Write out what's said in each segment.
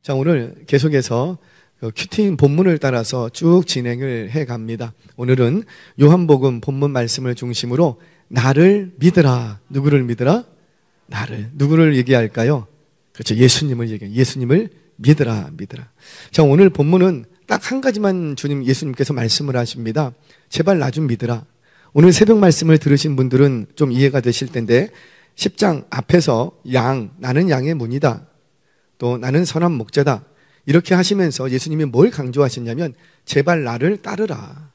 자, 오늘 계속해서 큐티 본문을 따라서 쭉 진행을 해 갑니다. 오늘은 요한복음 본문 말씀을 중심으로 나를 믿으라. 누구를 믿으라? 나를. 누구를 얘기할까요? 그렇죠. 예수님을 얘기해요. 예수님을 믿으라, 믿으라. 자, 오늘 본문은 딱 한 가지만 예수님께서 말씀을 하십니다. 제발 나 좀 믿으라. 오늘 새벽 말씀을 들으신 분들은 좀 이해가 되실 텐데 10장 앞에서 나는 양의 문이다. 또 나는 선한 목자다. 이렇게 하시면서 예수님이 뭘 강조하셨냐면 제발 나를 따르라.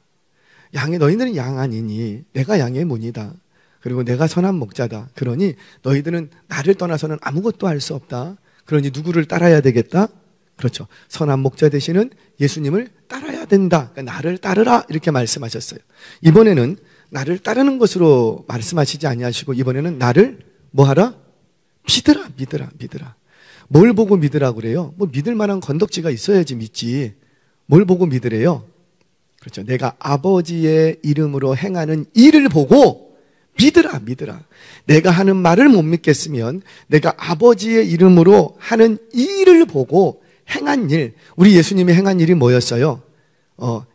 너희들은 양 아니니 내가 양의 문이다. 그리고 내가 선한 목자다. 그러니 너희들은 나를 떠나서는 아무것도 할 수 없다. 그러니 누구를 따라야 되겠다? 그렇죠. 선한 목자 되시는 예수님을 따라야 된다. 그러니까 나를 따르라 이렇게 말씀하셨어요. 이번에는 나를 따르는 것으로 말씀하시지 아니하시고 이번에는 나를 뭐하라? 믿으라, 믿으라, 믿으라. 뭘 보고 믿으라고 그래요? 뭐 믿을 만한 건덕지가 있어야지 믿지. 뭘 보고 믿으래요? 그렇죠. 내가 아버지의 이름으로 행하는 일을 보고 믿으라, 믿으라. 내가 하는 말을 못 믿겠으면 내가 아버지의 이름으로 하는 일을 보고 행한 일, 우리 예수님이 행한 일이 뭐였어요?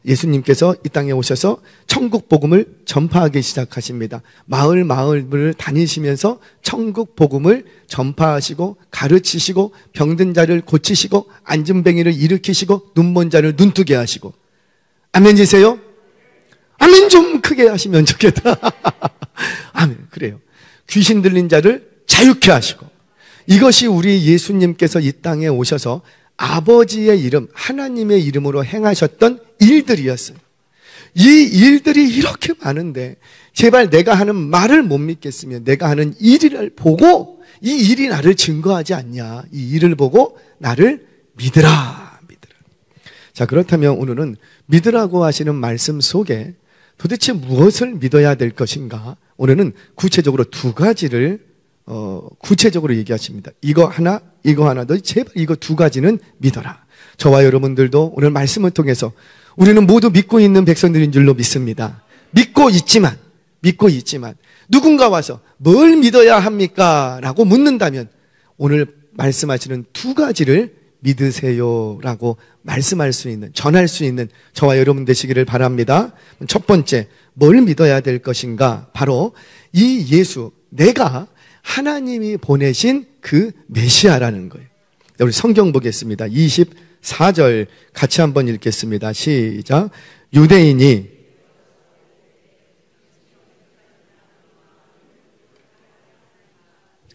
예수님께서 이 땅에 오셔서 천국 복음을 전파하기 시작하십니다. 마을을 다니시면서 천국 복음을 전파하시고 가르치시고 병든 자를 고치시고 앉은뱅이를 일으키시고 눈먼 자를 눈뜨게 하시고. 아멘이세요? 아멘 좀 크게 하시면 좋겠다. 아멘. 그래요. 귀신 들린 자를 자유케 하시고. 이것이 우리 예수님께서 이 땅에 오셔서 아버지의 이름, 하나님의 이름으로 행하셨던 일들이었어요. 이 일들이 이렇게 많은데 제발 내가 하는 말을 못 믿겠으면 내가 하는 일을 보고 이 일이 나를 증거하지 않냐. 이 일을 보고 나를 믿으라, 믿으라. 자, 그렇다면 오늘은 믿으라고 하시는 말씀 속에 도대체 무엇을 믿어야 될 것인가? 오늘은 구체적으로 두 가지를 구체적으로 얘기하십니다. 이거 하나, 너 제발 이거 두 가지는 믿어라. 저와 여러분들도 오늘 말씀을 통해서 우리는 모두 믿고 있는 백성들인 줄로 믿습니다. 믿고 있지만 누군가 와서 뭘 믿어야 합니까? 라고 묻는다면 오늘 말씀하시는 두 가지를 믿으세요라고 말씀할 수 있는, 전할 수 있는 저와 여러분 되시기를 바랍니다. 첫 번째, 뭘 믿어야 될 것인가? 바로 이 예수, 내가 하나님이 보내신 그 메시아라는 거예요. 우리 성경 보겠습니다. 24절 같이 한번 읽겠습니다. 시작. 유대인이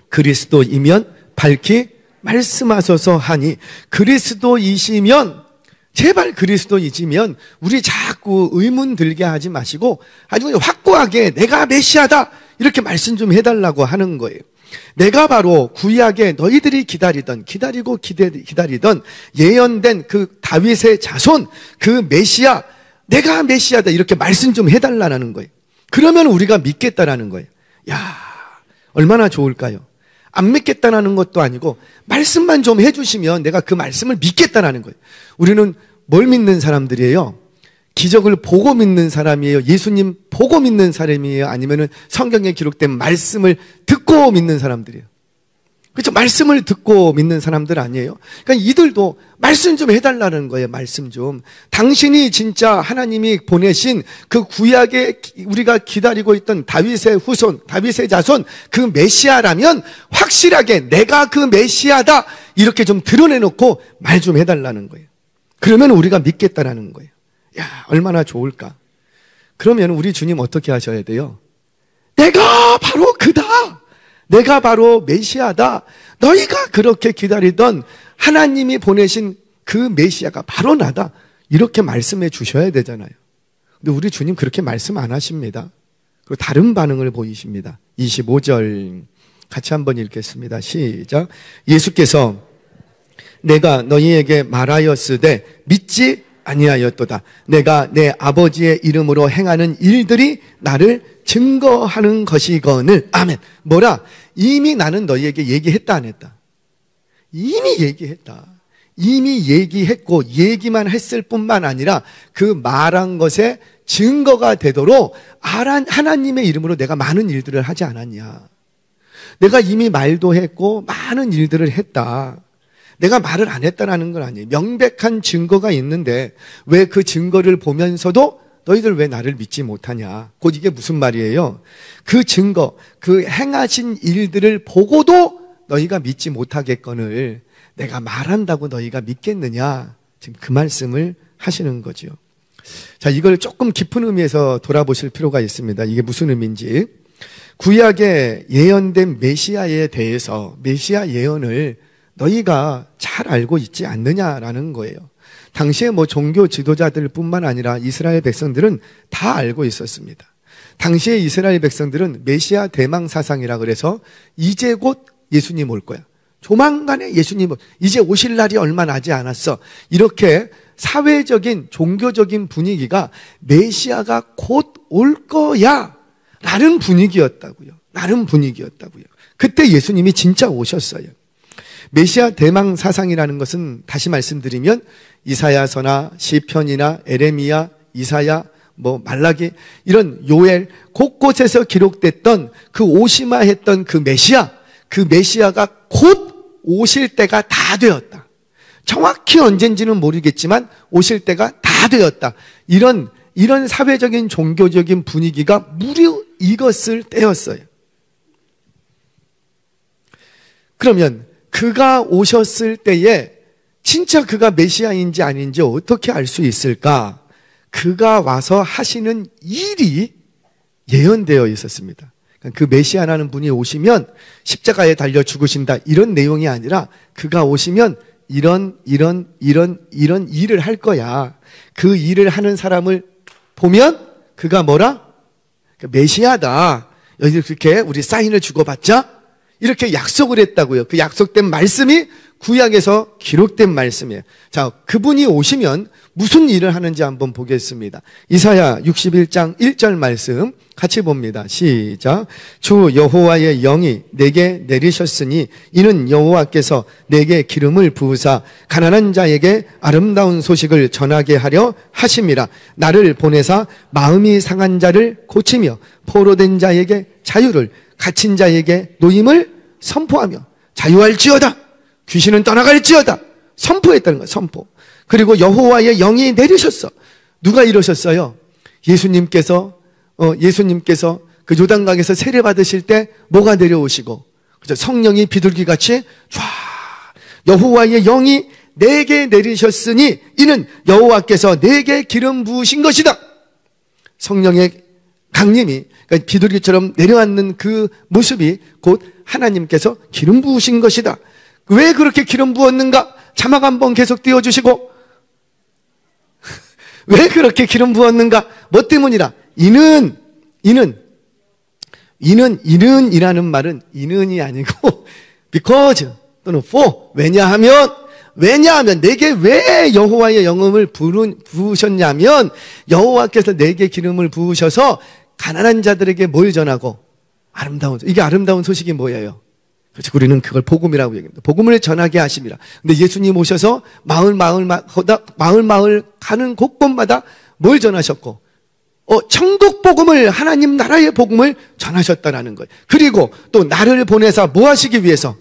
그리스도이면 밝히 말씀하소서 하니, 그리스도이시면, 제발 그리스도이시면 우리 자꾸 의문 들게 하지 마시고 아주 확고하게 내가 메시아다 이렇게 말씀 좀 해달라고 하는 거예요. 내가 바로 구약에 너희들이 기다리던 예언된 그 다윗의 자손, 그 메시아, 내가 메시아다 이렇게 말씀 좀 해달라는 거예요. 그러면 우리가 믿겠다라는 거예요. 야, 얼마나 좋을까요? 안 믿겠다라는 것도 아니고 말씀만 좀 해주시면 내가 그 말씀을 믿겠다라는 거예요. 우리는 뭘 믿는 사람들이에요? 기적을 보고 믿는 사람이에요? 예수님 보고 믿는 사람이에요? 아니면은 성경에 기록된 말씀을 듣고 믿는 사람들이에요? 그렇죠? 말씀을 듣고 믿는 사람들 아니에요? 그러니까 이들도 말씀 좀 해달라는 거예요. 말씀 좀. 당신이 진짜 하나님이 보내신 그 구약에 우리가 기다리고 있던 다윗의 후손, 다윗의 자손, 그 메시아라면 확실하게 내가 그 메시아다 이렇게 좀 드러내놓고 말 좀 해달라는 거예요. 그러면 우리가 믿겠다라는 거예요. 야, 얼마나 좋을까? 그러면 우리 주님 어떻게 하셔야 돼요? 내가 바로 그다! 내가 바로 메시아다! 너희가 그렇게 기다리던 하나님이 보내신 그 메시아가 바로 나다! 이렇게 말씀해 주셔야 되잖아요. 근데 우리 주님 그렇게 말씀 안 하십니다. 그리고 다른 반응을 보이십니다. 25절 같이 한번 읽겠습니다. 시작. 예수께서 내가 너희에게 말하였으되 믿지 아니하였도다. 내가 내 아버지의 이름으로 행하는 일들이 나를 증거하는 것이거늘. 아멘. 뭐라? 이미 나는 너희에게 얘기했다 안 했다? 이미 얘기했다. 이미 얘기했고 얘기만 했을 뿐만 아니라 그 말한 것에 증거가 되도록 하나님의 이름으로 내가 많은 일들을 하지 않았냐. 내가 이미 말도 했고 많은 일들을 했다. 내가 말을 안 했다라는 건 아니에요. 명백한 증거가 있는데 왜 그 증거를 보면서도 너희들 왜 나를 믿지 못하냐. 곧 이게 무슨 말이에요? 그 증거, 그 행하신 일들을 보고도 너희가 믿지 못하겠거늘 내가 말한다고 너희가 믿겠느냐. 지금 그 말씀을 하시는 거죠. 자, 이걸 조금 깊은 의미에서 돌아보실 필요가 있습니다. 이게 무슨 의미인지. 구약에 예언된 메시아에 대해서 메시아 예언을 너희가 잘 알고 있지 않느냐라는 거예요. 당시에 종교 지도자들 뿐만 아니라 이스라엘 백성들은 다 알고 있었습니다. 당시에 이스라엘 백성들은 메시아 대망 사상이라 그래서 이제 곧 예수님 올 거야. 조만간에 예수님 이제 오실 날이 얼마 나지 않았어. 이렇게 사회적인 종교적인 분위기가 메시아가 곧 올 거야 라는 분위기였다고요. 그때 예수님이 진짜 오셨어요. 메시아 대망 사상이라는 것은 다시 말씀드리면 이사야서나 시편이나 에레미야, 이사야, 말라기 이런 요엘 곳곳에서 기록됐던 그 오시마했던 그 메시아가 곧 오실 때가 다 되었다. 정확히 언젠지는 모르겠지만 오실 때가 다 되었다. 이런 사회적인 종교적인 분위기가 무르익었을 때였어요. 그러면 그가 오셨을 때에 진짜 그가 메시아인지 아닌지 어떻게 알 수 있을까? 그가 와서 하시는 일이 예언되어 있었습니다. 그 메시아라는 분이 오시면 십자가에 달려 죽으신다 이런 내용이 아니라 그가 오시면 이런 일을 할 거야. 그 일을 하는 사람을 보면 그가 뭐라? 메시아다. 여기 그렇게 우리 사인을 주고받자. 이렇게 약속을 했다고요. 그 약속된 말씀이 구약에서 기록된 말씀이에요. 자, 그분이 오시면 무슨 일을 하는지 한번 보겠습니다. 이사야 61장 1절 말씀 같이 봅니다. 시작. 주 여호와의 영이 내게 내리셨으니 이는 여호와께서 내게 기름을 부으사 가난한 자에게 아름다운 소식을 전하게 하려 하심이라. 나를 보내사 마음이 상한 자를 고치며 포로된 자에게 자유를, 갇힌 자에게 노임을 선포하며 자유할지어다. 귀신은 떠나갈지어다. 선포했다는 거예요. 선포. 그리고 여호와의 영이 내리셨어. 누가 이러셨어요? 예수님께서 그 요단강에서 세례 받으실 때 뭐가 내려오시고, 그죠? 성령이 비둘기같이 쫙 여호와의 영이 내게 내리셨으니 이는 여호와께서 내게 기름 부으신 것이다. 성령의 강림이 그러니까 비둘기처럼 내려앉는 그 모습이 곧 하나님께서 기름 부으신 것이다. 왜 그렇게 기름 부었는가? 자막 한번 계속 띄워주시고. 왜 그렇게 기름 부었는가? 뭐 때문이라? 이는이라는 말은 이는이 아니고 because 또는 for. 왜냐하면 내게 왜 여호와의 영음을 부으셨냐면 여호와께서 내게 기름을 부으셔서 가난한 자들에게 뭘 전하고 이게 아름다운 소식이 뭐예요? 그렇죠. 우리는 그걸 복음이라고 얘기합니다. 복음을 전하게 하심이라. 근데 예수님 오셔서 마을 가는 곳곳마다 뭘 전하셨고, 천국 복음을, 하나님 나라의 복음을 전하셨다라는 거예요. 그리고 또 나를 보내사 뭐 하시기 위해서?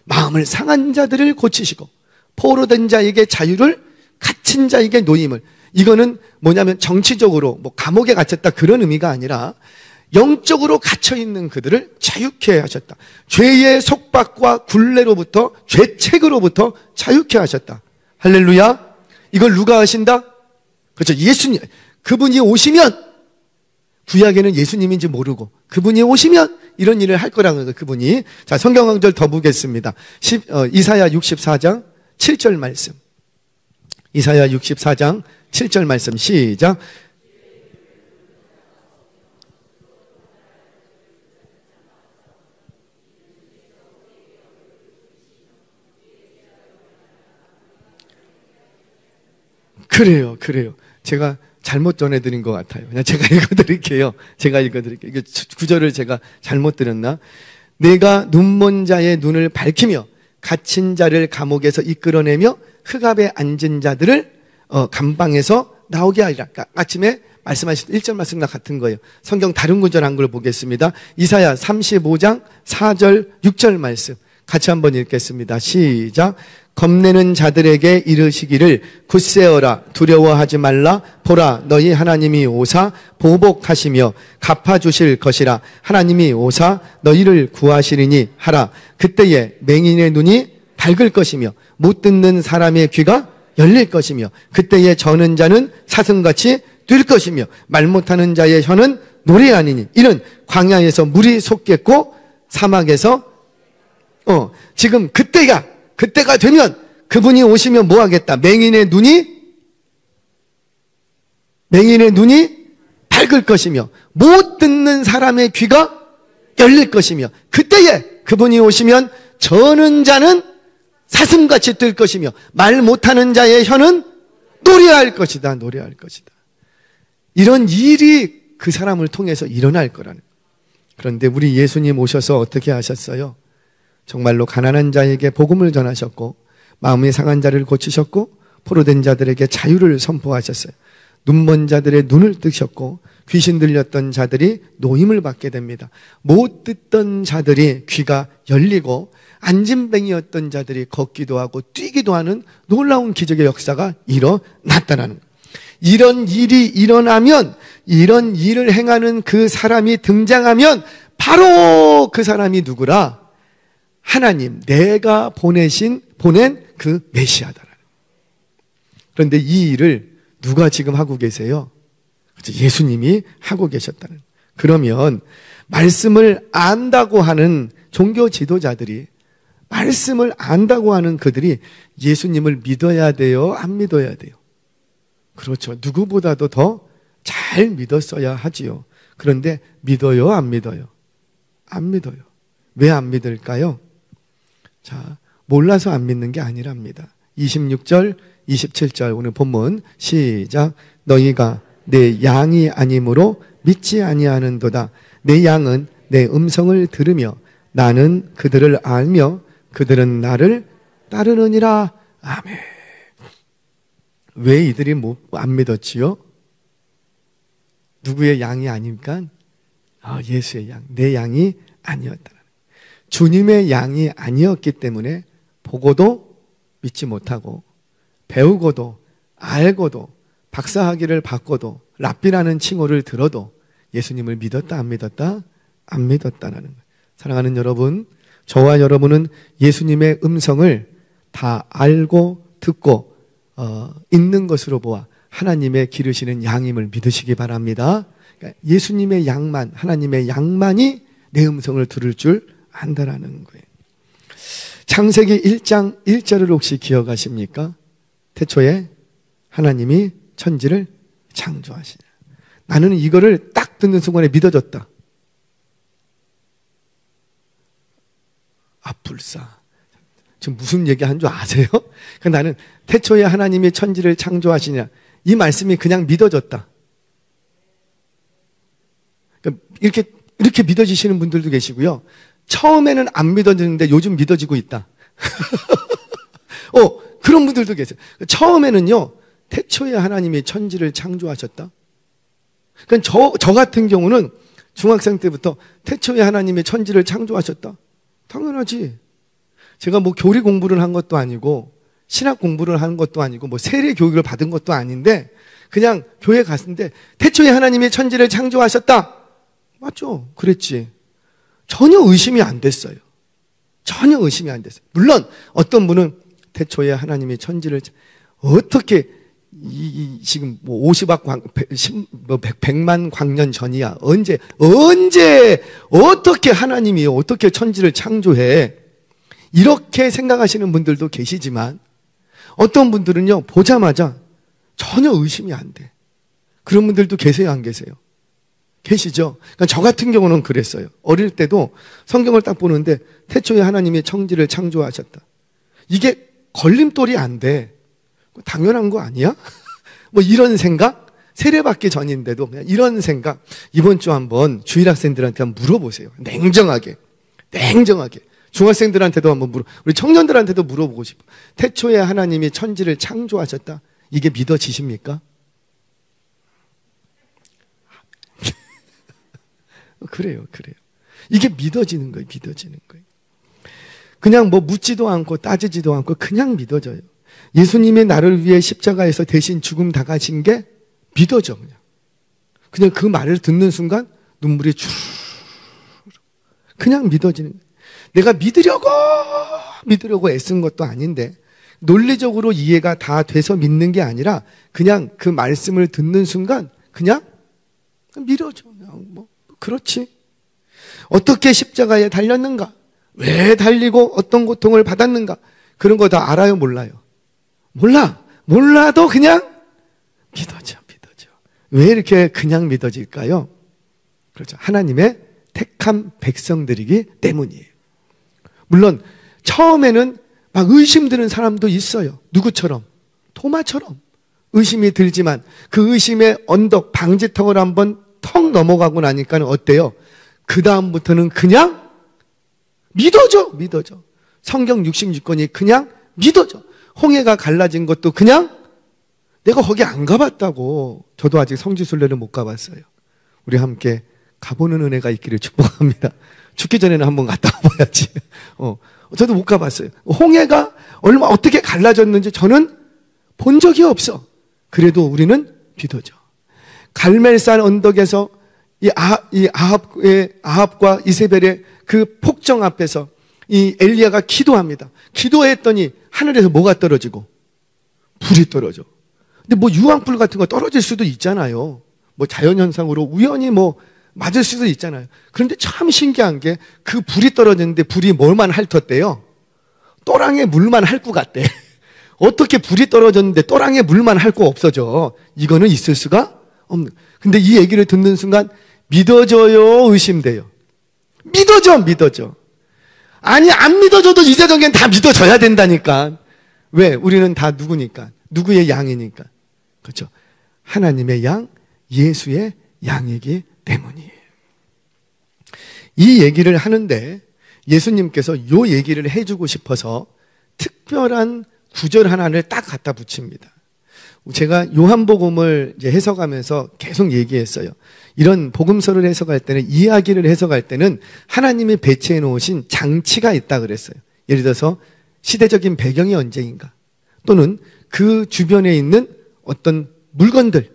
마음을 상한 자들을 고치시고, 포로된 자에게 자유를, 갇힌 자에게 노임을. 이거는 뭐냐면 정치적으로 감옥에 갇혔다 그런 의미가 아니라 영적으로 갇혀있는 그들을 자유케 하셨다. 죄의 속박과 굴레로부터, 죄책으로부터 자유케 하셨다. 할렐루야. 이걸 누가 하신다? 그렇죠. 예수님. 그분이 오시면, 구약에는 예수님인지 모르고 그분이 오시면 이런 일을 할 거라는 거예요. 그분이. 자, 성경 한 절 더 보겠습니다. 이사야 64장 7절 말씀. 이사야 64장 7절 말씀 시작. 그래요. 제가 잘못 전해드린 것 같아요. 그냥 제가 읽어드릴게요. 이게 구절을 제가 잘못 드렸나? 내가 눈먼 자의 눈을 밝히며 갇힌 자를 감옥에서 이끌어내며 흑암에 앉은 자들을 감방에서 나오게 하리라. 아침에 말씀하신 1절 말씀과 같은 거예요. 성경 다른 구절 한 걸 보겠습니다. 이사야 35장 4절 6절 말씀 같이 한번 읽겠습니다. 시작. 겁내는 자들에게 이르시기를 굳세어라 두려워하지 말라 보라 너희 하나님이 오사 보복하시며 갚아주실 것이라 하나님이 오사 너희를 구하시리니 하라. 그때에 맹인의 눈이 밝을 것이며 못 듣는 사람의 귀가 열릴 것이며 그때에 저는 자는 사슴같이 뛸 것이며 말 못하는 자의 혀는 노래하니니 이는 광야에서 물이 솟겠고 사막에서 지금 그때가 되면 그분이 오시면 뭐 하겠다? 맹인의 눈이 밝을 것이며 못 듣는 사람의 귀가 열릴 것이며 그때에 그분이 오시면 저는 자는 사슴같이 뜰 것이며 말 못하는 자의 혀는 노래할 것이다. 이런 일이 그 사람을 통해서 일어날 거라는 거예요. 그런데 우리 예수님 오셔서 어떻게 하셨어요? 정말로 가난한 자에게 복음을 전하셨고 마음이 상한 자를 고치셨고 포로된 자들에게 자유를 선포하셨어요. 눈먼 자들의 눈을 뜨셨고 귀신 들렸던 자들이 노임을 받게 됩니다. 못 듣던 자들이 귀가 열리고 안진뱅이였던 자들이 걷기도 하고 뛰기도 하는 놀라운 기적의 역사가 일어났다는 거예요. 이런 일이 일어나면 이런 일을 행하는 그 사람이 등장하면 바로 그 사람이 누구라? 하나님, 내가 보낸 그 메시아다. 그런데 이 일을 누가 지금 하고 계세요? 예수님이 하고 계셨다는. 그러면 말씀을 안다고 하는 종교 지도자들이, 말씀을 안다고 하는 그들이 예수님을 믿어야 돼요? 안 믿어야 돼요? 그렇죠. 누구보다도 더 잘 믿었어야 하지요. 그런데 믿어요? 안 믿어요? 안 믿어요. 왜 안 믿을까요? 자, 몰라서 안 믿는 게 아니랍니다. 26절, 27절 오늘 본문 시작. 너희가 내 양이 아니므로 믿지 아니하는도다. 내 양은 내 음성을 들으며 나는 그들을 알며 그들은 나를 따르느니라. 아멘. 왜 이들이 안 믿었지요? 누구의 양이 아닙니까? 예수의 양, 내 양이 아니었다. 주님의 양이 아니었기 때문에 보고도 믿지 못하고 배우고도 알고도 박사학위를 받고도 랍비라는 칭호를 들어도 예수님을 믿었다 안 믿었다? 안 믿었다라는 거예요. 사랑하는 여러분, 저와 여러분은 예수님의 음성을 다 알고 듣고 있는 것으로 보아 하나님의 기르시는 양임을 믿으시기 바랍니다. 그러니까 예수님의 양만, 하나님의 양만이 내 음성을 들을 줄 안다라는 거예요. 창세기 1장 1절을 혹시 기억하십니까? 태초에 하나님이 천지를 창조하시냐. 나는 이거를 딱 듣는 순간에 믿어졌다. 불사. 지금 무슨 얘기한 줄 아세요? 나는 태초에 하나님이 천지를 창조하시냐. 이 말씀이 그냥 믿어졌다. 이렇게 믿어지시는 분들도 계시고요. 처음에는 안 믿어지는데 요즘 믿어지고 있다. 그런 분들도 계세요. 처음에는요, 태초에 하나님이 천지를 창조하셨다. 그러니까 저 같은 경우는 중학생 때부터 태초에 하나님이 천지를 창조하셨다. 당연하지. 제가 뭐 교리 공부를 한 것도 아니고 신학 공부를 한 것도 아니고 뭐 세례 교육을 받은 것도 아닌데 그냥 교회 갔는데 태초에 하나님이 천지를 창조하셨다. 맞죠? 그랬지. 전혀 의심이 안 됐어요. 전혀 의심이 안 됐어요. 물론 어떤 분은 태초에 하나님이 천지를 어떻게 지금 뭐 50억 100만 광년 전이야. 언제 어떻게 하나님이 어떻게 천지를 창조해? 이렇게 생각하시는 분들도 계시지만 어떤 분들은요, 보자마자 전혀 의심이 안 돼. 그런 분들도 계세요, 안 계세요? 계시죠? 그러니까 저 같은 경우는 그랬어요. 어릴 때도 성경을 딱 보는데 태초에 하나님이 천지를 창조하셨다. 이게 걸림돌이 안 돼. 당연한 거 아니야? 뭐 이런 생각? 세례받기 전인데도 그냥 이런 생각. 이번 주 한번 주일 학생들한테 한번 물어보세요. 냉정하게. 중학생들한테도 한번 우리 청년들한테도 물어보고 싶어. 태초에 하나님이 천지를 창조하셨다. 이게 믿어지십니까? 그래요. 이게 믿어지는 거예요. 그냥 뭐 묻지도 않고 따지지도 않고 그냥 믿어져요. 예수님이 나를 위해 십자가에서 대신 죽음 당하신 게 믿어져. 그냥 그 말을 듣는 순간 눈물이 쭉 그냥 믿어지는 거예요. 내가 믿으려고 애쓴 것도 아닌데 논리적으로 이해가 다 돼서 믿는 게 아니라 그냥 그 말씀을 듣는 순간 그냥 믿어져. 뭐 그렇지. 어떻게 십자가에 달렸는가? 왜 달리고 어떤 고통을 받았는가? 그런 거 다 알아요? 몰라요? 몰라도 그냥 믿어져. 왜 이렇게 그냥 믿어질까요? 그렇죠. 하나님의 택한 백성들이기 때문이에요. 물론 처음에는 막 의심드는 사람도 있어요. 누구처럼? 토마처럼 의심이 들지만 그 의심의 언덕, 방지턱을 한번 턱 넘어가고 나니까 어때요? 그 다음부터는 그냥 믿어져. 성경 66권이 그냥 믿어져. 홍해가 갈라진 것도 그냥 내가 거기 안 가봤다고. 저도 아직 성지순례를 못 가봤어요. 우리 함께 가보는 은혜가 있기를 축복합니다. 죽기 전에는 한번 갔다 와봐야지. 저도 못 가봤어요. 홍해가 어떻게 갈라졌는지 저는 본 적이 없어. 그래도 우리는 믿어져. 갈멜산 언덕에서 이 아합과 이세벨의 그 폭정 앞에서 이 엘리야가 기도합니다. 기도했더니 하늘에서 뭐가 떨어지고? 불이 떨어져. 근데 뭐 유황불 같은 거 떨어질 수도 있잖아요. 뭐 자연현상으로 우연히 뭐 맞을 수도 있잖아요. 그런데 참 신기한 게 그 불이 떨어졌는데 불이 뭘만 핥았대요? 또랑에 물만 핥고 갔대. 어떻게 불이 떨어졌는데 또랑에 물만 핥고 없어져? 이거는 있을 수가 없는. 근데 이 얘기를 듣는 순간 믿어져요? 의심돼요? 믿어져. 아니 안 믿어져도 이제 저겐 다 믿어져야 된다니까. 왜? 우리는 다 누구니까? 누구의 양이니까. 그렇죠? 하나님의 양, 예수의 양이기 때문이에요. 이 얘기를 하는데 예수님께서 이 얘기를 해주고 싶어서 특별한 구절 하나를 딱 갖다 붙입니다. 제가 요한복음을 이제 해석하면서 계속 얘기했어요. 이런 복음서를 해석할 때는, 이야기를 해석할 때는 하나님이 배치해 놓으신 장치가 있다 그랬어요. 예를 들어서 시대적인 배경이 언제인가, 또는 그 주변에 있는 어떤 물건들,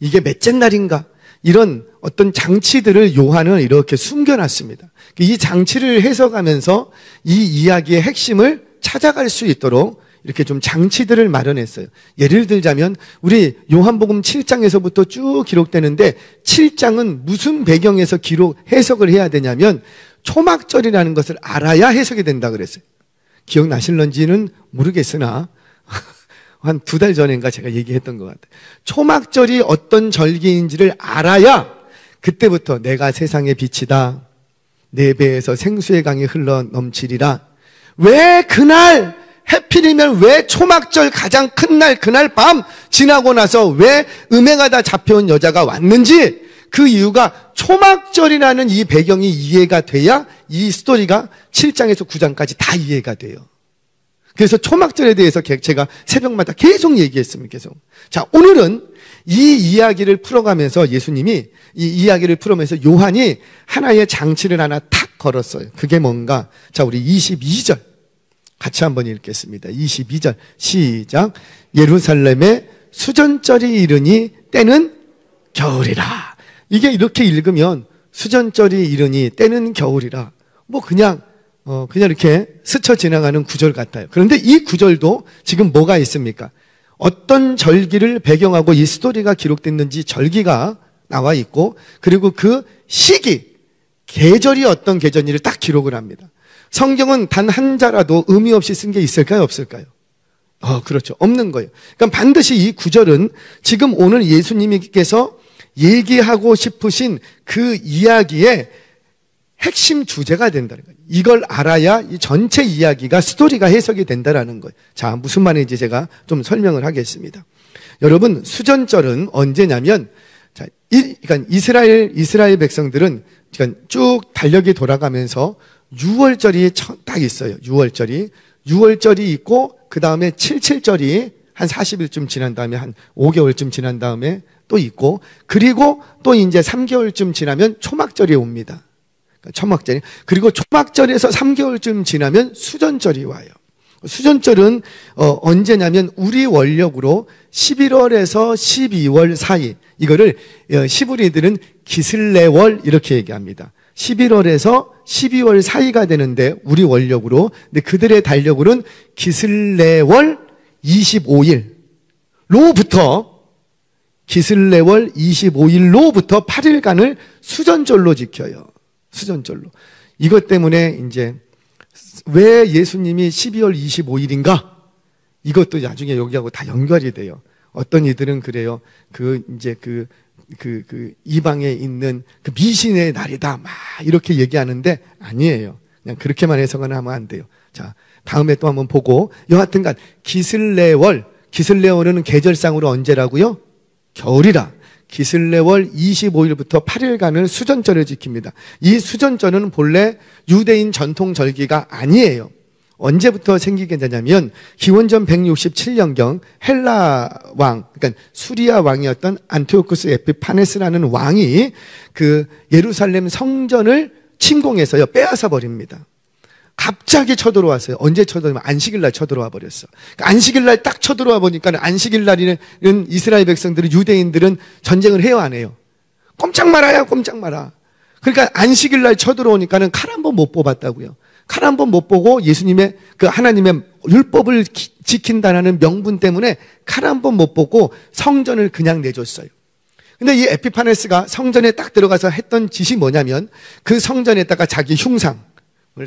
이게 몇째 날인가, 이런 어떤 장치들을 요한은 이렇게 숨겨놨습니다. 이 장치를 해석하면서 이 이야기의 핵심을 찾아갈 수 있도록 이렇게 좀 장치들을 마련했어요. 예를 들자면 우리 요한복음 7장에서부터 쭉 기록되는데 7장은 무슨 배경에서 해석을 해야 되냐면 초막절이라는 것을 알아야 해석이 된다 그랬어요. 기억나실런지는 모르겠으나 한 2달 전인가 제가 얘기했던 것 같아요. 초막절이 어떤 절기인지를 알아야 그때부터 내가 세상의 빛이다, 내 배에서 생수의 강이 흘러 넘치리라. 왜 그날, 해필이면 왜 초막절 가장 큰 날, 그날 밤 지나고 나서 왜 음행하다 잡혀온 여자가 왔는지, 그 이유가 초막절이라는 이 배경이 이해가 돼야 이 스토리가 7장에서 9장까지 다 이해가 돼요. 그래서 초막절에 대해서 제가 새벽마다 계속 얘기했습니다. 계속. 자, 오늘은 이 이야기를 풀어가면서 예수님이 이 이야기를 풀어면서 요한이 하나의 장치를 하나 탁 걸었어요. 그게 뭔가? 자, 우리 22절 같이 한번 읽겠습니다. 22절 시작. 예루살렘에 수전절이 이르니 때는 겨울이라. 이게 이렇게 읽으면 수전절이 이르니 때는 겨울이라. 뭐 그냥 이렇게 스쳐 지나가는 구절 같아요. 그런데 이 구절도 지금 뭐가 있습니까? 어떤 절기를 배경하고 이 스토리가 기록됐는지 절기가 나와 있고, 그리고 그 시기, 계절이 어떤 계절인지를 딱 기록을 합니다. 성경은 단 한 자라도 의미 없이 쓴 게 있을까요? 없을까요? 그렇죠. 없는 거예요. 그러니까 반드시 이 구절은 지금 오늘 예수님께서 얘기하고 싶으신 그 이야기의 핵심 주제가 된다는 거예요. 이걸 알아야 이 전체 이야기가, 스토리가 해석이 된다는 거예요. 자, 무슨 말인지 제가 좀 설명을 하겠습니다. 여러분, 수전절은 언제냐면, 자, 그러니까 이스라엘 백성들은 그러니까 쭉 달력이 돌아가면서 6월절이 딱 있어요. 6월절이 있고, 그 다음에 77절이 한 40일쯤 지난 다음에 한 5개월쯤 지난 다음에 또 있고, 그리고 또 이제 3개월쯤 지나면 초막절이 옵니다. 초막절이. 그리고 초막절에서 3개월쯤 지나면 수전절이 와요. 수전절은 언제냐면 우리 원력으로 11월에서 12월 사이, 이거를 시브리들은 기슬레월 이렇게 얘기합니다. 11월에서 12월 사이가 되는데 우리 원력으로, 근데 그들의 달력으로는 기슬레월 25일로부터 기슬레월 25일로부터 8일간을 수전절로 지켜요. 수전절로. 이것 때문에 이제 왜 예수님이 12월 25일인가? 이것도 나중에 여기하고 다 연결이 돼요. 어떤 이들은 그래요. 이방에 있는 그 미신의 날이다. 막 이렇게 얘기하는데 아니에요. 그냥 그렇게만 해석은 하면 안 돼요. 자, 다음에 또 한번 보고, 여하튼간 기슬레월은 계절상으로 언제라고요? 겨울이라. 기슬레월 25일부터 8일간을 수전절을 지킵니다. 이 수전절은 본래 유대인 전통 절기가 아니에요. 언제부터 생기게 되냐면 기원전 167년경 헬라 왕, 그러니까 수리아 왕이었던 안티오쿠스 에피파네스라는 왕이 그 예루살렘 성전을 침공해서요, 빼앗아 버립니다. 갑자기 쳐들어왔어요. 언제 쳐들어오면 안식일날 쳐들어와 버렸어. 그러니까 안식일날 딱 쳐들어와 보니까 안식일날에는 이스라엘 백성들은, 유대인들은 전쟁을 해요, 안 해요? 꼼짝 말아요, 꼼짝 말아. 그러니까 안식일날 쳐들어오니까는 칼 한 번 못 뽑았다고요. 칼 한 번 못 보고 예수님의 그 하나님의 율법을 지킨다는 명분 때문에 칼 한 번 못 보고 성전을 그냥 내줬어요. 근데 이 에피파네스가 성전에 딱 들어가서 했던 짓이 뭐냐면 그 성전에다가 자기 흉상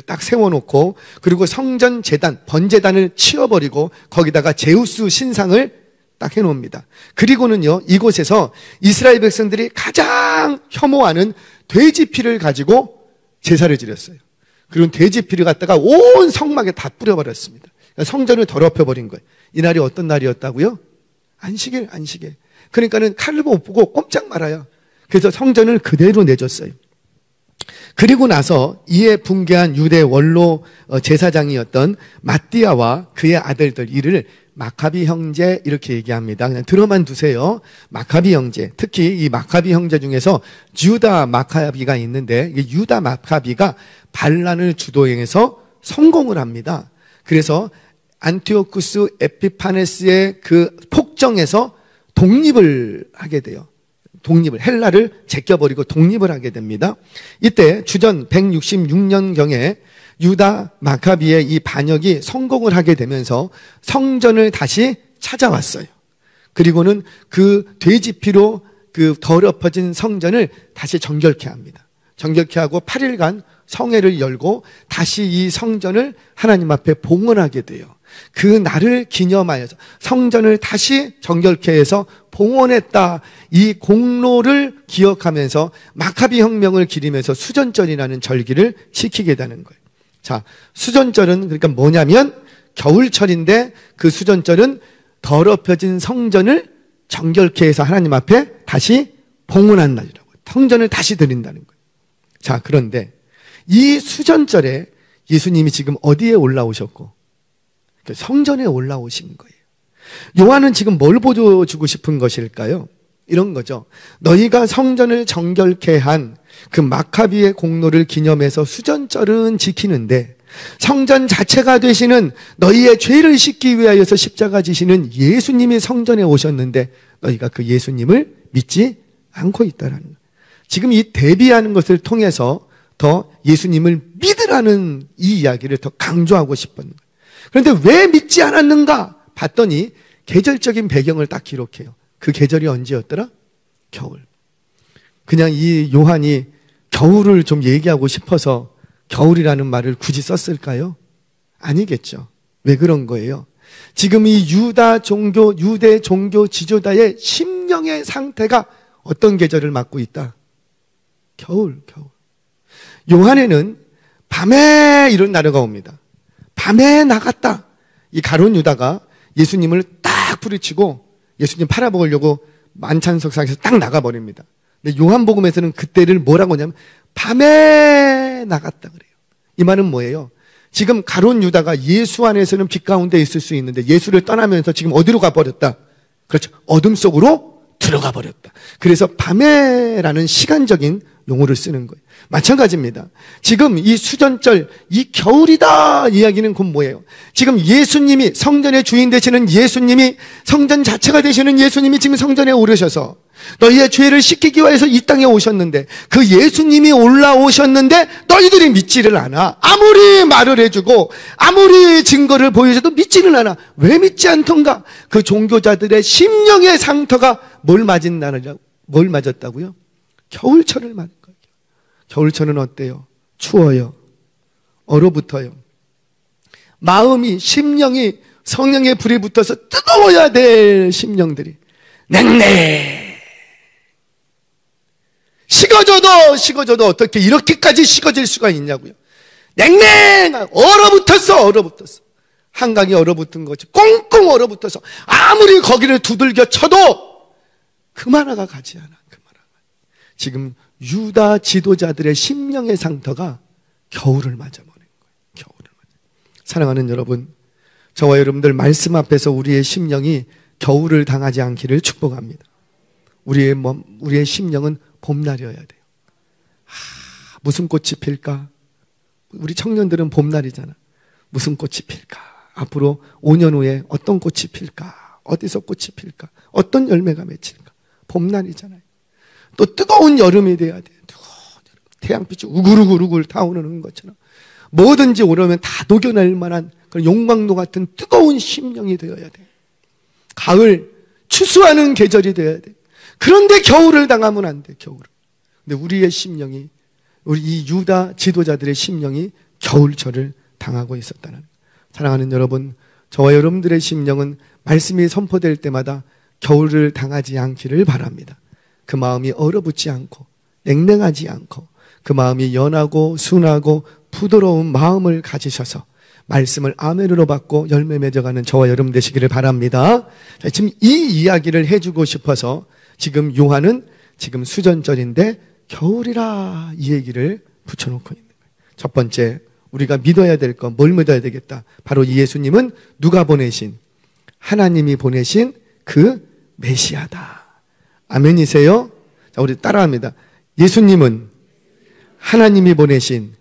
딱 세워놓고, 그리고 성전 제단, 번제단을 치워버리고 거기다가 제우스 신상을 딱 해놓습니다. 그리고는요, 이곳에서 이스라엘 백성들이 가장 혐오하는 돼지 피를 가지고 제사를 지렸어요. 그리고 돼지 피를 갖다가 온 성막에 다 뿌려버렸습니다. 그러니까 성전을 더럽혀버린 거예요. 이날이 어떤 날이었다고요? 안식일. 그러니까는 칼을 못 보고 꼼짝 말아요. 그래서 성전을 그대로 내줬어요. 그리고 나서 이에 붕괴한 유대 원로 제사장이었던 마띠아와 그의 아들들, 이를 마카비 형제 이렇게 얘기합니다. 그냥 들어만 두세요. 마카비 형제. 특히 이 마카비 형제 중에서 유다 마카비가 있는데, 이 유다 마카비가 반란을 주도행해서 성공을 합니다. 그래서 안티오쿠스 에피파네스의 그 폭정에서 독립을 하게 돼요. 헬라를 제껴버리고 독립을 하게 됩니다. 이때 주전 166년경에 유다 마카비의 이 반역이 성공을 하게 되면서 성전을 다시 찾아왔어요. 그리고는 그 돼지피로 그 더럽혀진 성전을 다시 정결케 합니다. 정결케 하고 8일간 성회를 열고 다시 이 성전을 하나님 앞에 봉헌하게 돼요. 그 날을 기념하여서 성전을 다시 정결케 해서 봉헌했다, 이 공로를 기억하면서 마카비 혁명을 기리면서 수전절이라는 절기를 지키게 되는 거예요. 자, 수전절은 그러니까 뭐냐면 겨울철인데 그 수전절은 더럽혀진 성전을 정결케 해서 하나님 앞에 다시 봉헌한 날이라고, 성전을 다시 드린다는 거예요. 자, 그런데 이 수전절에 예수님이 지금 어디에 올라오셨고 성전에 올라오신 거예요. 요한은 지금 뭘 보여주고 싶은 것일까요? 이런 거죠. 너희가 성전을 정결케 한 그 마카비의 공로를 기념해서 수전절은 지키는데, 성전 자체가 되시는 너희의 죄를 씻기 위하여서 십자가 지시는 예수님이 성전에 오셨는데 너희가 그 예수님을 믿지 않고 있다라는 거예요. 지금 이 대비하는 것을 통해서 더 예수님을 믿으라는 이 이야기를 더 강조하고 싶은 거예요. 그런데 왜 믿지 않았는가 봤더니 계절적인 배경을 딱 기록해요. 그 계절이 언제였더라? 겨울. 그냥 이 요한이 겨울을 좀 얘기하고 싶어서 겨울이라는 말을 굳이 썼을까요? 아니겠죠. 왜 그런 거예요? 지금 이 유대 종교 지도자의 심령의 상태가 어떤 계절을 맞고 있다? 겨울. 요한에는 밤에 이런 나라가 옵니다. 밤에 나갔다. 이 가룟 유다가 예수님을 딱 부리치고 예수님 팔아먹으려고 만찬석상에서 딱 나가버립니다. 근데 요한복음에서는 그때를 뭐라고 하냐면 밤에 나갔다 그래요. 이 말은 뭐예요? 지금 가룟 유다가 예수 안에서는 빛 가운데 있을 수 있는데 예수를 떠나면서 지금 어디로 가버렸다? 그렇죠. 어둠 속으로 들어가 버렸다. 그래서 밤에라는 시간적인 용어를 쓰는 거예요. 마찬가지입니다. 지금 이 수전절, 이 겨울이다 이야기는 곧 뭐예요? 지금 예수님이, 성전의 주인 되시는 예수님이, 성전 자체가 되시는 예수님이 지금 성전에 오르셔서 너희의 죄를 씻기기 위해서 이 땅에 오셨는데, 그 예수님이 올라오셨는데 너희들이 믿지를 않아. 아무리 말을 해주고 아무리 증거를 보여줘도 믿지는 않아. 왜 믿지 않던가? 그 종교자들의 심령의 상처가 뭘 맞았다고요? 겨울철을 맞은 거예요. 겨울철은 어때요? 추워요. 얼어붙어요. 마음이, 심령이 성령의 불이 붙어서 뜨거워야 될 심령들이 냉랭. 식어져도 어떻게 이렇게까지 식어질 수가 있냐고요. 냉랭! 얼어붙었어. 한강이 얼어붙은 거지. 꽁꽁 얼어붙어서 아무리 거기를 두들겨 쳐도 그 만화가 가지 않아. 지금 유다 지도자들의 심령의 상처가 겨울을 맞아버린 거예요. 겨울을 맞아. 사랑하는 여러분, 저와 여러분들 말씀 앞에서 우리의 심령이 겨울을 당하지 않기를 축복합니다. 우리의 심령은 봄날이어야 돼요. 무슨 꽃이 필까? 우리 청년들은 봄날이잖아. 무슨 꽃이 필까? 앞으로 5년 후에 어떤 꽃이 필까? 어디서 꽃이 필까? 어떤 열매가 맺힐까? 봄날이잖아요. 또 뜨거운 여름이 돼야 돼요. 태양빛이 우글우글 타오르는 것처럼 뭐든지 오려면 다 녹여낼 만한 그런 용광로 같은 뜨거운 심령이 되어야 돼요. 가을, 추수하는 계절이 되어야 돼요. 그런데 겨울을 당하면 안 돼, 겨울을. 근데 우리의 심령이, 우리 이 유다 지도자들의 심령이 겨울철을 당하고 있었다는 거예요. 사랑하는 여러분, 저와 여러분들의 심령은 말씀이 선포될 때마다 겨울을 당하지 않기를 바랍니다. 그 마음이 얼어붙지 않고 냉랭하지 않고 그 마음이 연하고 순하고 부드러운 마음을 가지셔서 말씀을 아멘으로 받고 열매 맺어가는 저와 여러분 되시기를 바랍니다. 자, 지금 이 이야기를 해주고 싶어서 지금 요한은 지금 수전절인데 겨울이라 이 얘기를 붙여놓고 있는 거예요. 첫 번째, 우리가 믿어야 될 것, 뭘 믿어야 되겠다? 바로 이 예수님은 누가 보내신, 하나님이 보내신 그 메시아다. 아멘이세요? 자, 우리 따라합니다. 예수님은 하나님이 보내신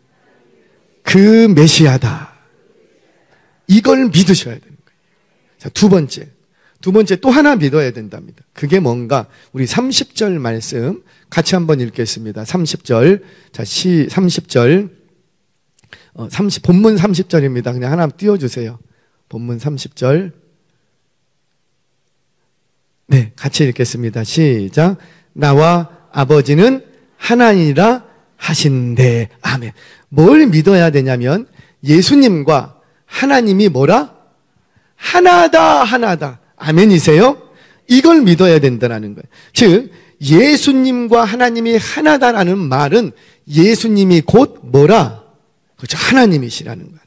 그 메시아다. 이걸 믿으셔야 되는 거예요. 자, 두 번째 또 하나 믿어야 된답니다. 그게 뭔가? 우리 30절 말씀 같이 한번 읽겠습니다. 30절. 자, 30절. 본문 30절입니다. 그냥 하나 띄워주세요. 본문 30절. 네, 같이 읽겠습니다. 시작. 나와 아버지는 하나이라 하신대. 아멘. 뭘 믿어야 되냐면 예수님과 하나님이 뭐라? 하나다. 아멘이세요? 이걸 믿어야 된다는 거예요. 즉 예수님과 하나님이 하나다라는 말은 예수님이 곧 뭐라? 그렇죠. 하나님이시라는 거예요.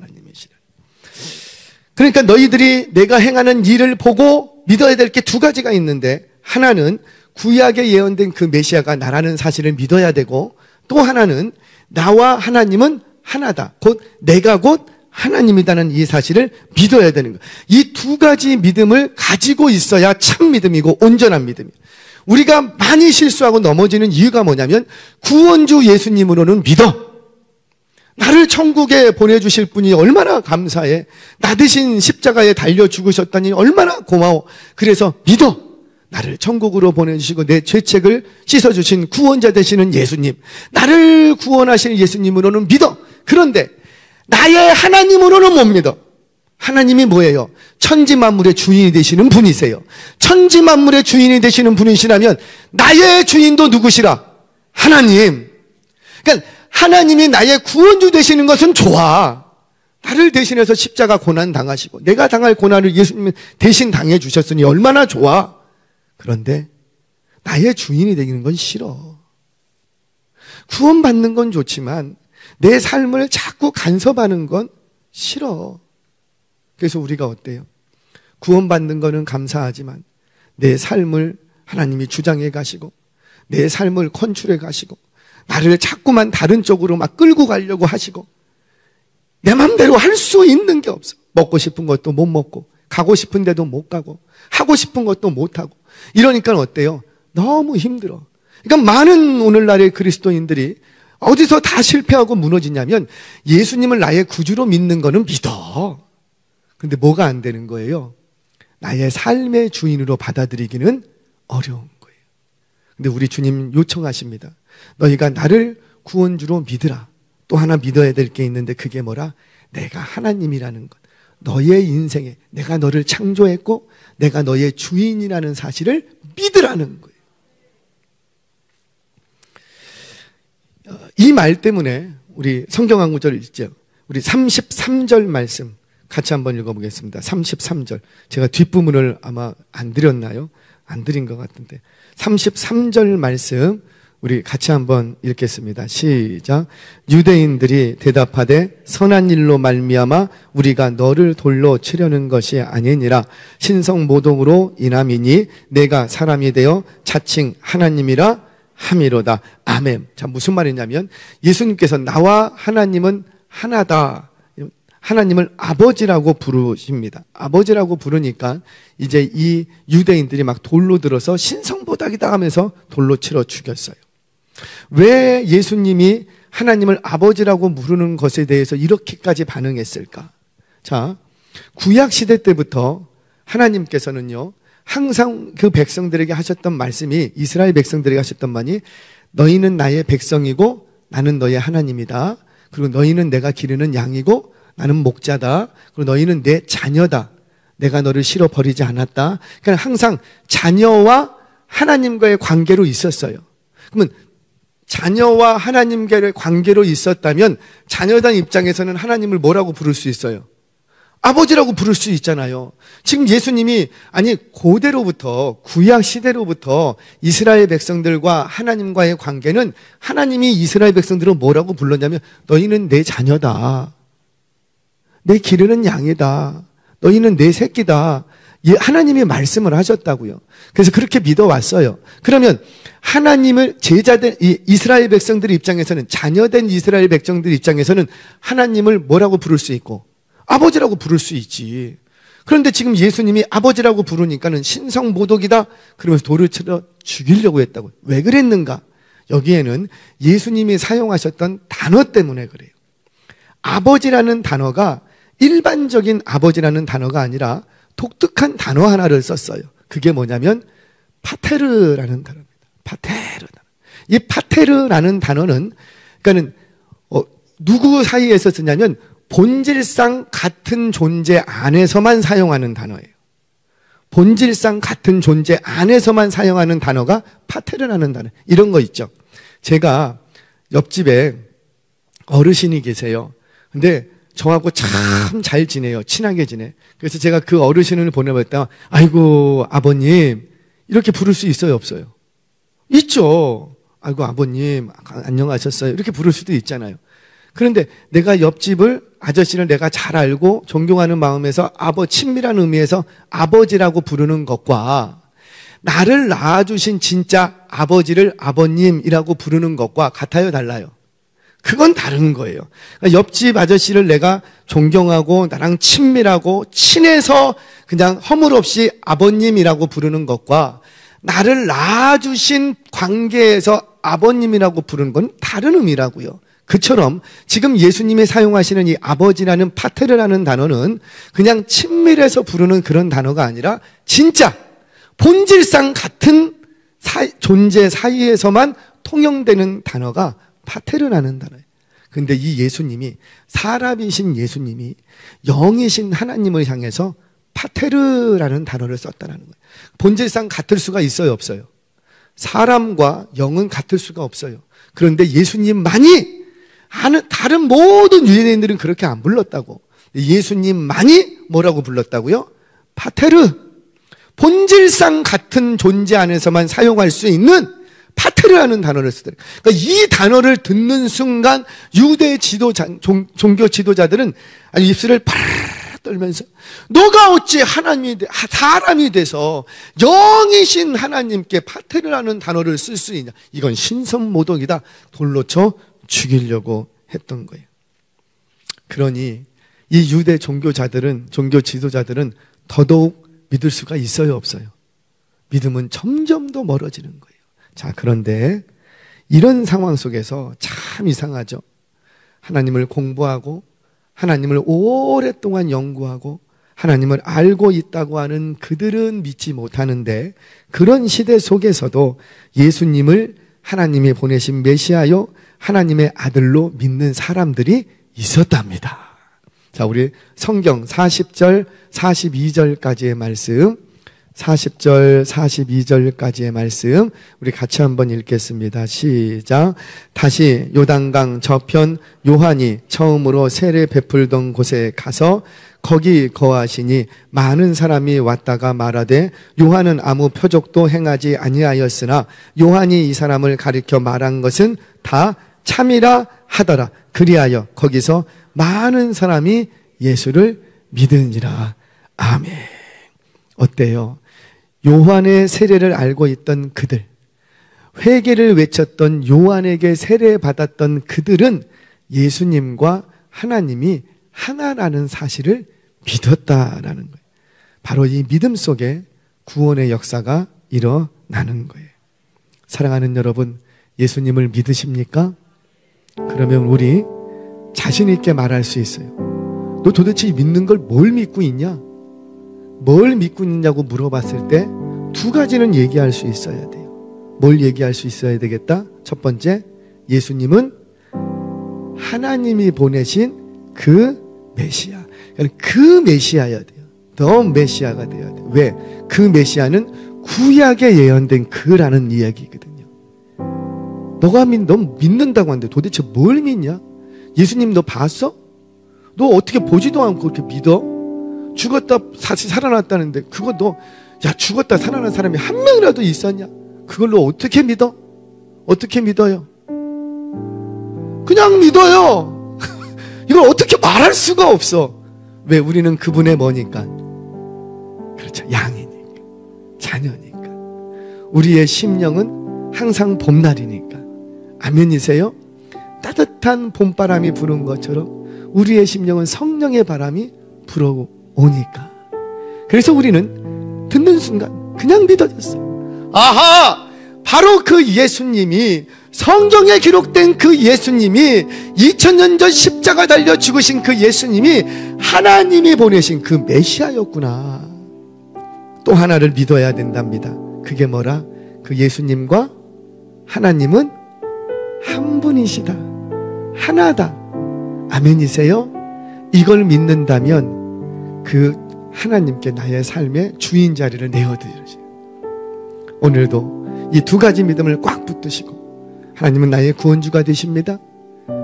그러니까 너희들이 내가 행하는 일을 보고 믿어야 될 게 두 가지가 있는데, 하나는 구약에 예언된 그 메시아가 나라는 사실을 믿어야 되고, 또 하나는 나와 하나님은 하나다. 곧 내가 곧 하나님이다는 이 사실을 믿어야 되는 거예요. 이 두 가지 믿음을 가지고 있어야 참 믿음이고 온전한 믿음이에요. 우리가 많이 실수하고 넘어지는 이유가 뭐냐면 구원주 예수님으로는 믿어. 나를 천국에 보내주실 분이 얼마나 감사해. 나 대신 십자가에 달려 죽으셨다니 얼마나 고마워. 그래서 믿어. 나를 천국으로 보내주시고 내 죄책을 씻어주신 구원자 되시는 예수님, 나를 구원하실 예수님으로는 믿어. 그런데 나의 하나님으로는 못 믿어. 하나님이 뭐예요? 천지만물의 주인이 되시는 분이세요. 천지만물의 주인이 되시는 분이시라면 나의 주인도 누구시라? 하나님. 그러니까 하나님이 나의 구원주 되시는 것은 좋아. 나를 대신해서 십자가 고난 당하시고 내가 당할 고난을 예수님이 대신 당해 주셨으니 얼마나 좋아. 그런데 나의 주인이 되는 건 싫어. 구원받는 건 좋지만 내 삶을 자꾸 간섭하는 건 싫어. 그래서 우리가 어때요? 구원받는 거는 감사하지만 내 삶을 하나님이 주장해 가시고 내 삶을 컨트롤해 가시고 나를 자꾸만 다른 쪽으로 막 끌고 가려고 하시고 내 맘대로 할 수 있는 게 없어. 먹고 싶은 것도 못 먹고 가고 싶은 데도 못 가고 하고 싶은 것도 못 하고 이러니까 어때요? 너무 힘들어. 그러니까 많은 오늘날의 그리스도인들이 어디서 다 실패하고 무너지냐면 예수님을 나의 구주로 믿는 거는 믿어. 근데 뭐가 안 되는 거예요? 나의 삶의 주인으로 받아들이기는 어려운 거예요. 근데 우리 주님 요청하십니다. 너희가 나를 구원주로 믿으라. 또 하나 믿어야 될 게 있는데 그게 뭐라? 내가 하나님이라는 것. 너의 인생에 내가 너를 창조했고 내가 너의 주인이라는 사실을 믿으라는 거예요. 이 말 때문에 우리 성경 한 구절 있죠. 우리 33절 말씀 같이 한번 읽어보겠습니다. 33절. 제가 뒷부분을 아마 안 드렸나요? 안 드린 것 같은데 33절 말씀 우리 같이 한번 읽겠습니다. 시작. 유대인들이 대답하되 선한 일로 말미암아 우리가 너를 돌로 치려는 것이 아니니라. 신성모독으로 인함이니 내가 사람이 되어 자칭 하나님이라 함이로다. 아멘. 자, 무슨 말이냐면 예수님께서 나와 하나님은 하나다. 하나님을 아버지라고 부르십니다. 아버지라고 부르니까 이제 이 유대인들이 막 돌로 들어서 신성모독이다 하면서 돌로 치러 죽였어요. 왜 예수님이 하나님을 아버지라고 부르는 것에 대해서 이렇게까지 반응했을까? 자, 구약시대 때부터 하나님께서는요, 항상 그 백성들에게 하셨던 말씀이, 이스라엘 백성들에게 하셨던 말이, 너희는 나의 백성이고 나는 너의 하나님이다. 그리고 너희는 내가 기르는 양이고 나는 목자다. 그리고 너희는 내 자녀다. 내가 너를 실어버리지 않았다. 그러니까 항상 자녀와 하나님과의 관계로 있었어요. 그러면 자녀와 하나님과의 관계로 있었다면 자녀단 입장에서는 하나님을 뭐라고 부를 수 있어요? 아버지라고 부를 수 있잖아요. 지금 예수님이 고대로부터 구약 시대로부터 이스라엘 백성들과 하나님과의 관계는 하나님이 이스라엘 백성들을 뭐라고 불렀냐면 너희는 내 자녀다. 내 기르는 양이다. 너희는 내 새끼다. 하나님이 말씀을 하셨다고요. 그래서 그렇게 믿어왔어요. 그러면 하나님을 제자된 이스라엘 백성들 입장에서는, 자녀된 이스라엘 백성들 입장에서는 하나님을 뭐라고 부를 수 있고 아버지라고 부를 수 있지. 그런데 지금 예수님이 아버지라고 부르니까는 신성모독이다 그러면서 돌을 치러 죽이려고 했다고. 왜 그랬는가? 여기에는 예수님이 사용하셨던 단어 때문에 그래요. 아버지라는 단어가 일반적인 아버지라는 단어가 아니라 독특한 단어 하나를 썼어요. 그게 뭐냐면 파테르라는 단어입니다. 파테르. 이 파테르라는 단어는 그러니까는 누구 사이에서 쓰냐면 본질상 같은 존재 안에서만 사용하는 단어예요. 본질상 같은 존재 안에서만 사용하는 단어가 파테르라는 단어. 이런 거 있죠. 제가 옆집에 어르신이 계세요. 근데 저하고 참 잘 지내요. 친하게 지내. 그래서 제가 그 어르신을 보내봤다가 아이고 아버님 이렇게 부를 수 있어요, 없어요? 있죠. 아이고 아버님 안녕하셨어요. 이렇게 부를 수도 있잖아요. 그런데 내가 옆집을 아저씨를 내가 잘 알고 존경하는 마음에서 친밀한 의미에서 아버지라고 부르는 것과 나를 낳아주신 진짜 아버지를 아버님이라고 부르는 것과 같아요, 달라요? 그건 다른 거예요. 그러니까 옆집 아저씨를 내가 존경하고 나랑 친밀하고 친해서 그냥 허물없이 아버님이라고 부르는 것과 나를 낳아주신 관계에서 아버님이라고 부르는 건 다른 의미라고요. 그처럼 지금 예수님이 사용하시는 이 아버지라는 파테르라는 단어는 그냥 친밀해서 부르는 그런 단어가 아니라 진짜 본질상 같은 존재 사이에서만 통용되는 단어가 파테르라는 단어예요. 근데 이 예수님이, 사람이신 예수님이 영이신 하나님을 향해서 파테르라는 단어를 썼다는 거예요. 본질상 같을 수가 있어요, 없어요? 사람과 영은 같을 수가 없어요. 그런데 예수님만이, 다른 모든 유대인들은 그렇게 안 불렀다고. 예수님만이 뭐라고 불렀다고요? 파테르. 본질상 같은 존재 안에서만 사용할 수 있는 파테르라는 단어를 쓰더래요. 그러니까 이 단어를 듣는 순간 유대 종교 지도자들은 입술을 파르르 떨면서 너가 어찌 사람이 돼서 영이신 하나님께 파테르라는 단어를 쓸 수 있냐. 이건 신성모독이다. 돌로 쳐 죽이려고 했던 거예요. 그러니 이 유대 종교 지도자들은 더더욱 믿을 수가 있어요, 없어요? 믿음은 점점 더 멀어지는 거예요. 자, 그런데 이런 상황 속에서 참 이상하죠. 하나님을 공부하고 하나님을 오랫동안 연구하고 하나님을 알고 있다고 하는 그들은 믿지 못하는데, 그런 시대 속에서도 예수님을 하나님이 보내신 메시아요 하나님의 아들로 믿는 사람들이 있었답니다. 자, 우리 성경 40절 42절까지의 말씀, 40절 42절까지의 말씀 우리 같이 한번 읽겠습니다. 시작. 다시 요단강 저편 요한이 처음으로 세례 베풀던 곳에 가서 거기 거하시니 많은 사람이 왔다가 말하되 요한은 아무 표적도 행하지 아니하였으나 요한이 이 사람을 가리켜 말한 것은 다 참이라 하더라. 그리하여 거기서 많은 사람이 예수를 믿으니라. 아멘. 어때요? 요한의 세례를 알고 있던 그들, 회개를 외쳤던 요한에게 세례받았던 그들은 예수님과 하나님이 하나라는 사실을 믿었다라는 거예요. 바로 이 믿음 속에 구원의 역사가 일어나는 거예요. 사랑하는 여러분, 예수님을 믿으십니까? 그러면 우리 자신 있게 말할 수 있어요. 너 도대체 믿는 걸 뭘 믿고 있냐? 뭘 믿고 있냐고 물어봤을 때 두 가지는 얘기할 수 있어야 돼요. 뭘 얘기할 수 있어야 되겠다? 첫 번째, 예수님은 하나님이 보내신 그 메시아. 그 메시아여야 돼요. 더 메시아가 되어야 돼요. 왜? 그 메시아는 구약에 예언된 그라는 이야기거든요. 너 믿는다고 하는데 도대체 뭘 믿냐? 예수님 너 봤어? 너 어떻게 보지도 않고 그렇게 믿어? 죽었다 다시 살아났다는데 그거 너, 야, 죽었다 살아난 사람이 한 명이라도 있었냐? 그걸로 어떻게 믿어? 어떻게 믿어요? 그냥 믿어요. 이걸 어떻게 말할 수가 없어. 왜? 우리는 그분의 뭐니까? 그렇죠, 양이니까, 자녀니까. 우리의 심령은 항상 봄날이니까. 아멘이세요? 따뜻한 봄바람이 부는 것처럼 우리의 심령은 성령의 바람이 불어오니까. 그래서 우리는 듣는 순간 그냥 믿어졌어. 아하! 바로 그 예수님이, 성경에 기록된 그 예수님이, 2000년 전 십자가 달려 죽으신 그 예수님이 하나님이 보내신 그 메시아였구나. 또 하나를 믿어야 된답니다. 그게 뭐라? 그 예수님과 하나님은 한 분이시다. 하나다. 아멘이세요? 이걸 믿는다면 그 하나님께 나의 삶의 주인 자리를 내어드리죠. 오늘도 이 두 가지 믿음을 꽉 붙드시고, 하나님은 나의 구원주가 되십니다.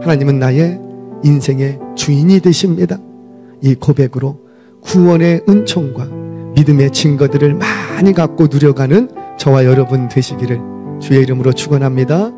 하나님은 나의 인생의 주인이 되십니다. 이 고백으로 구원의 은총과 믿음의 증거들을 많이 갖고 누려가는 저와 여러분 되시기를 주의 이름으로 축원합니다.